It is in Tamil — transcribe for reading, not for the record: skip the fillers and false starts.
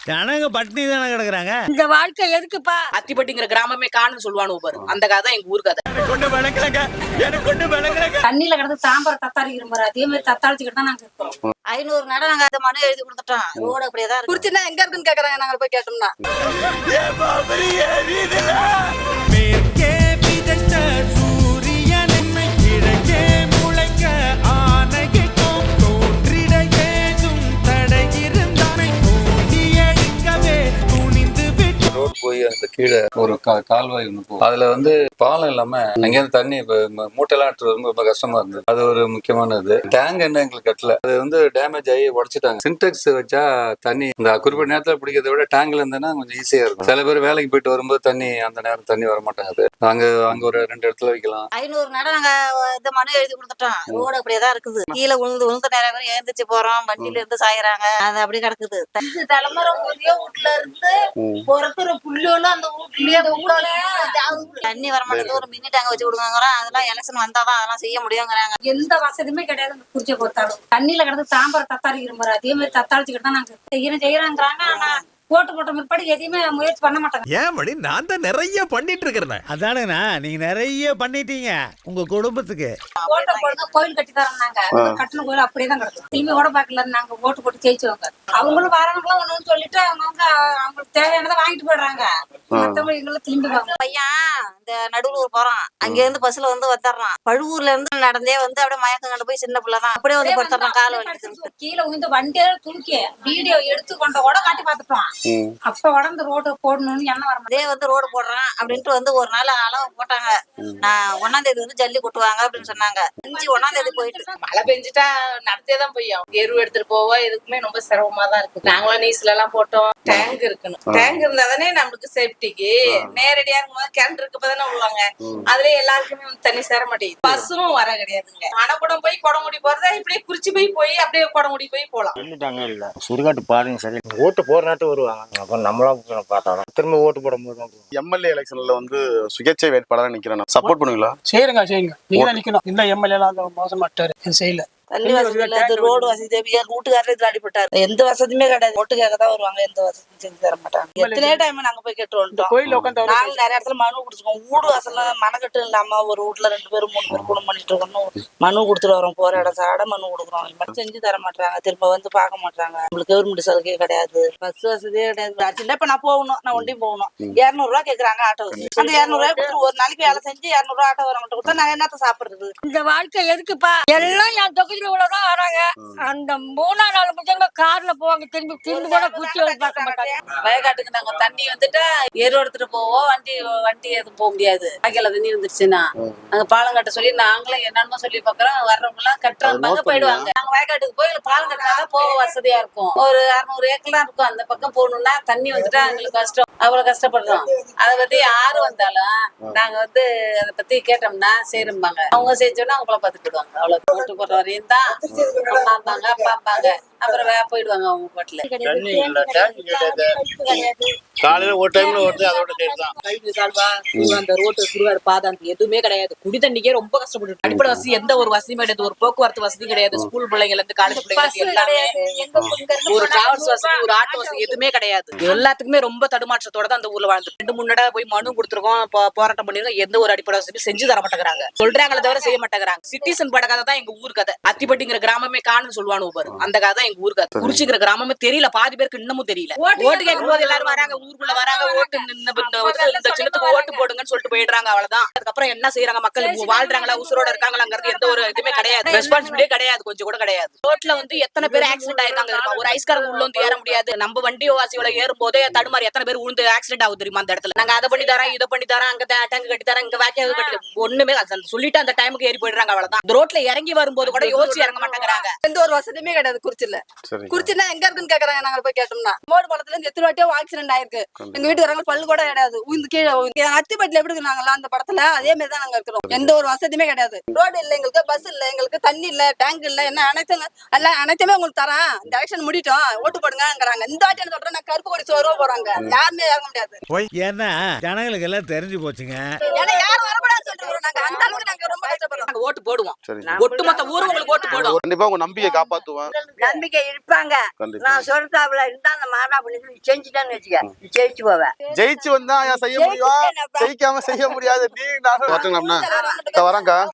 ஜனங்க பட்டினி தானே கிடக்குறாங்க. இந்த வாழ்க்கை எதுக்குப்பா? அத்திப்பட்டிங்கிற கிராமமே காணுன்னு சொல்லுவானு பாரு, அந்த கதை தான் எங்க ஊர் கதை. தண்ணியில கிடந்து தாம்பர தத்தாளிக்கிற மாதிரி அதே மாதிரி தத்தாளிச்சுக்கிட்டு தான் நாங்க இருக்கோம். 500 நடம் நாங்க அந்த மனு எழுதி கொடுத்துட்டோம். ரோடு அப்படியே தான் குறிச்சினா எங்க இருக்குன்னு கேக்குறாங்க. நாங்க போய் கேட்டோம்னா போய் அந்த கீழே ஒரு கால்வாய் ஒண்ணு போகும். அதுல வந்து பாலம் இல்லாம அங்கேருந்து தண்ணி மூட்டைலாம் ரொம்ப கஷ்டமா இருந்தது. அது ஒரு முக்கியமானது. டேங்க் என்ன எங்களுக்கு கட்டல, அது வந்து டேமேஜ் ஆகி உடச்சிட்டாங்க. சின்டெக்ஸ் வச்சா தண்ணி இந்த குறிப்பிட்ட நேரத்துல பிடிக்கிறத விட டேங்க்ல இருந்தேன்னா கொஞ்சம் ஈஸியா இருக்கும். சில பேர் வேலைக்கு போயிட்டு வரும்போது தண்ணி அந்த நேரம் தண்ணி வர மாட்டாங்க. அங்க ஒரு 2 இடத்துல வைக்கலாம். 500 நடம் நாங்க இந்த மனு எழுதி கொடுத்துட்டோம். ரோடு அப்படியே தான் இருக்குது. கீழே விழுந்து நிறைய பேர் எழுந்திரிச்சு போறோம். வண்டியில இருந்து சாயிறாங்க. அது அப்படி கிடக்குது. தலைமுறை ஒரே வீட்டுல இருந்து பொறுக்கிற புள்ளியோட அந்த வீட்லயே தண்ணி வர மாட்டேங்குது. ஒரு மினி டேங்க் வச்சு கொடுங்க. அதெல்லாம் எலெக்ஷன் வந்தாதான் அதெல்லாம் செய்ய முடியுங்கிறாங்க. எந்த வசதியுமே கிடையாது. குறிச்ச கொடுத்தாலும் தண்ணியில கிடந்து தாம்பர தத்தாளிக்கிற மாதிரி அதே மாதிரி தத்தாளிச்சுக்கிட்டு தான் நாங்க செய்யறாங்கிறாங்க. ஆனா ஓட்டு போட்ட முற்பாடு எதையுமே முயற்சி பண்ண மாட்டாங்க. ஏன் மணி நான் தான் நிறைய பண்ணிட்டு இருக்கிறேன். அதானுங்கண்ணா, நீங்க நிறைய பண்ணிட்டீங்க உங்க குடும்பத்துக்கு. ஓட்டு போடுங்க, கோயில் கட்டி தரோம்னாங்க. கட்டின கோயில் அப்படியே தான் கிடக்கும். திரும்பி கூட பாக்கல. நாங்க ஓட்டு போட்டு ஜெயிச்சவங்க. அவங்களும் வரவங்களும் ஒண்ணு சொல்லிட்டு அவங்க அவங்களுக்கு தேவையானதை வாங்கிட்டு போயிடுறாங்க. மத்தவங்க எங்களை திரும்பி பையன் இந்த நடுவுல போறான். அங்க இருந்து பஸ்ல வந்து வந்துடுறான். பழுவூர்ல இருந்து நடந்தே வந்து அப்படியே மயக்கம் கண்டு போய் சின்ன பிள்ளைதான் அப்படியே வந்து படுத்துறான். கால வலிக்குது. கீழே விழுந்து வண்டியில தூக்கி வீடியோ எடுத்து கொண்ட கூட காட்டி பாத்துட்டோம். அப்ப உடம்பு ரோடு போடணும்னு என்ன வர அதே வந்து ரோடு போடுறான் அப்படின்ட்டு வந்து ஒரு நாள் அளவு போட்டாங்க. நான் 1ஆம் தேதி வந்து ஜல்லி கொட்டுவாங்க அப்படின்னு சொன்னாங்க. 1ஆம் தேதி போயிட்டு மழை பெஞ்சுட்டா நடத்தேதான் போய் எரு எடுத்துட்டு போவோம். எதுக்குமே ரொம்ப சிரமமா தான் இருக்கு. நாங்களும் நீஸ்ல எல்லாம் போட்டோம். டேங்க் இருக்கணும். டேங்க் இருந்தாதானே நம்மளுக்கு சேஃப்டிக்கு. நேரடியா இருக்கும்போது கிணறு இருக்கப்பதானே விடுவாங்க. அதுலயே எல்லாருக்குமே வந்து தண்ணி சேர மாட்டேங்குது. பஸ்ஸும் வர கிடையாதுங்க. மணக்குடம் போய் குடமுடி போறதா இப்படியே குறிச்சி போய் அப்படியே குடமுடி போய் போலாம். இல்ல சுடுகாட்டு பாருங்க சரி. ஓட்டு போற நாட்டு வருவாங்க. அப்புறம் நம்மளா பார்த்தா திரும்ப ஓட்டு போடும்போது எம்எல்ஏ எலெக்ஷன்ல வந்து சுயேட்சை வேட்பாளரா நிக்கிறேன். சப்போர்ட் பண்ணுவீங்களா? செய்யுங்க நீங்க தான் நிக்கணும். இந்த எம்எல்ஏ எல்லாம் மோசம் மாட்டாரு. செய்யல தண்ணி வசதி இல்ல, ரோடு வசதி. வீட்டுக்காரர் இதுல அடிபட்டாரு. எந்த வசதியுமே கிடையாது. ஓட்டு கேட்க தான் வருவாங்க. எந்த வசதியும் செஞ்சு தர மாட்டாங்க. எத்தனை டைம் நாங்க போய் கேட்டு வந்துட்டோம். நாங்க நிறைய இடத்துல மனு கொடுத்துருக்கோம். வீடு வாசல்ல மனக்கட்டு இல்லாம ஒரு வீட்டுல 2 பேரும் 3 பேர் குடும்பம் பண்ணிட்டு இருக்கோம். மனு கொடுத்துட்டு வரோம். போற இடம் சாட மனு கொடுக்குறோம். செஞ்சு தர மாட்டாங்க. திரும்ப வந்து பார்க்க மாட்டாங்க. நம்மளுக்கு கவர்மெண்ட் சலுகையே கிடையாது. பஸ் வசதியே கிடையாது. இப்ப நான் போகணும். நான் ஒண்டியும் போகணும். 200 ரூபாய் கேக்குறாங்க ஆட்டோ. அந்த 200 ரூபாய் கொடுத்து ஒரு நாளைக்கு வேலை செஞ்சு 200 ரூபாய் ஆட்டோ வரவங்க கொடுத்தா நாங்க என்னத்த சாப்பிடுறது? இந்த வாழ்க்கை எதுக்குப்பா? எல்லாம் என் தொகுதியில இவ்வளவுதான் வராங்க. அந்த 3ஆம் நாள் முடிஞ்சவங்க கார்ல போவாங்க. திரும்பி கூட பூச்சி பார்க்க மாட்டாங்க. வயக்காட்டுக்கு நாங்க தண்ணி வந்துட்டா ஏறு எடுத்துட்டு போவோம். வண்டி எதுவும் போக முடியாது. வாய்க்கால தண்ணி வந்துருச்சுன்னா அங்க பாலம் கட்ட சொல்லி நாங்களும் என்னன்னு சொல்லி பாக்குறோம். வர்றவங்க எல்லாம் கட்டுறவங்க போயிடுவாங்க. நாங்க வயக்காட்டுக்கு போய் பாலம் கட்டினாதான் போக வசதியா இருக்கும். ஒரு 600 ஏக்கர்லாம் இருக்கும். அந்த பக்கம் போகணும்னா தண்ணி வந்துட்டா எங்களுக்கு கஷ்டம். அவ்வளவு கஷ்டப்படுறோம். அதை பத்தி யாரு வந்தாலும் நாங்க வந்து அதை பத்தி கேட்டோம்னா செய்யறோம்பாங்க. அவங்க செஞ்சோன்னா அவங்கள பாத்துட்டு போயிடுவாங்க. அவ்வளவு ஓட்டு போடுற வரையும் தான் அம்மாம்பாங்க அப்பாம்பாங்க. அப்புறம் போயிடுவாங்க அவங்க பாட்டுல. காலையில ஒரு டைம்ல வருது. அதோட அந்த ரோட்டு சுடுகாடு பாதை எதுவுமே கிடையாது. குடி தண்ணிக்கே ரொம்ப கஷ்டப்பட்டு. அடிப்படை வசதி எந்த ஒரு வசதியும் கிடையாது. ஒரு போக்குவரத்து வசதி கிடையாது. ஸ்கூல் பிள்ளைங்க இருந்து காலேஜ் பிள்ளைங்க எல்லாமே ஒரு டிராவல்ஸ் வசதி, ஒரு ஆட்டோ வசதி எதுவுமே கிடையாது. எல்லாத்துக்குமே ரொம்ப தடுமாற்றத்தோட தான் அந்த ஊர்ல வாழ்ந்து 2 3 போய் மனு கொடுத்துருக்கோம். போராட்டம் பண்ணிருக்கோம். எந்த ஒரு அடிப்படை வசதி செஞ்சு தர மாட்டேங்கிறாங்க. சொல்றாங்களே தவிர செய்ய மாட்டேங்கிறாங்க. சிட்டிசன் பட கதை தான் எங்க ஊர் கதை. அத்திப்பட்டிங்கிற கிராமமே காணுன்னு சொல்லுவானு பாரு, அந்த கதை தான் எங்க ஊர் கதை. குறிச்சிக்கிற கிராமமே தெரியல. பாதி பேருக்கு இன்னமும் தெரியல. ஓட்டு கேட்கும் போது எல்லாரும் வராங்க. ஊருக்குள்ள வராங்க. ஓட்டு இந்த சின்னத்துக்கு ஓட்டு போடுங்கன்னு சொல்லிட்டு போயிடுறாங்க. அவ்வளவுதான். அதுக்கப்புறம் என்ன செய்யறாங்க? மக்கள் வாழ்றாங்களா, உசுரோட இருக்காங்களாங்கிறது எந்த ஒரு இதுவுமே கிடையாது. ரெஸ்பான்சிபிலிட்டியே கிடையாது. கொஞ்சம் கூட கிடையாது. ரோட்ல வந்து எத்தனை பேர் ஆக்சிடென்ட் ஆயிருக்காங்க தெரியுமா? ஒரு ஐஸ்காரங்க உள்ள வந்து ஏற முடியாது. நம்ம வண்டியோ வாசியோட ஏறும் போதே தடுமாறி எத்தனை பேர் உழுந்து ஆக்சிடென்ட் ஆகுது தெரியுமா? அந்த இடத்துல நாங்க அதை பண்ணி தரோம், இதை பண்ணி தரோம், அங்க டேங்க் கட்டி தரோம், இங்க வாக்கியம் கட்டி ஒண்ணுமே சொல்லிட்டு அந்த டைமுக்கு ஏறி போயிடுறாங்க. அவ்வளவுதான். இந்த ரோட்ல இறங்கி வரும்போது கூட யோசிச்சு இறங்க மாட்டேங்கிறாங்க. எந்த ஒரு வசதியுமே கிடையாது. குறிச்சினா எங்க இருக்குன்னு கேக்குறாங்க. நாங்க போய் கேட்டோம்னா மோடு பாலத்துல இருந்து எத்தனை வாட்டியோ ஆக்சிடென்ட் ஆயிருக்கு. எங்க வீட்டுக்காரங்க பல்லு கூட கிடையாது. உயிந்து கீழே அத்திப்பட்டில எப்படி நாங்களாம் அந்த படத்துல அதே மாதிரி தான் நாங்க இருக்கிறோம். எந்த ஒரு வசதியுமே கிடையாது. ரோடு இல்ல எங்களுக்கு, பஸ் இல்ல எங்களுக்கு, தண்ணி இல்ல, டேங்க் இல்ல, என்ன அனைத்துமே உங்களுக்கு தரேன். இந்த எலெக்ஷன் முடிட்டோம், ஓட்டு போடுங்கிறாங்க. இந்த வாட்டி சொல்றேன் நான் கருப்பு கொடி சோறுவா போறாங்க. யாருமே இறங்க முடியாது. ஏன்னா ஜனங்களுக்கு எல்லாம் தெரிஞ்சு போச்சுங்க. ஏன்னா யாரும் வரக்கூடாது சொல்லிட்டு நாங்க அந்த அளவுக்கு நாங்க ரொம்ப கஷ்டப்படுறோம். ஓட்டு போடுவோம். ஒட்டுமொத்த ஊர் உங்களுக்கு ஓட்டு போடுவோம். கண்டிப்பா உங்க நம்பிக்கை காப்பாத்துவோம். நம்பிக்கை இருப்பாங்க. கண்டிப்பா. நான் சொல்றதாப்புல இருந்தா அந்த மாடா பண்ணி செஞ்சுட்டேன்னு வச்சுக்க, நீ ஜெயிச்சு போவேன். ஜெயிச்சு வந்தா செய்ய முடியும், ஜெயிக்காம செய்ய முடியாது. நீ நான் வரட்டுங்களா? வரேன்க்கா.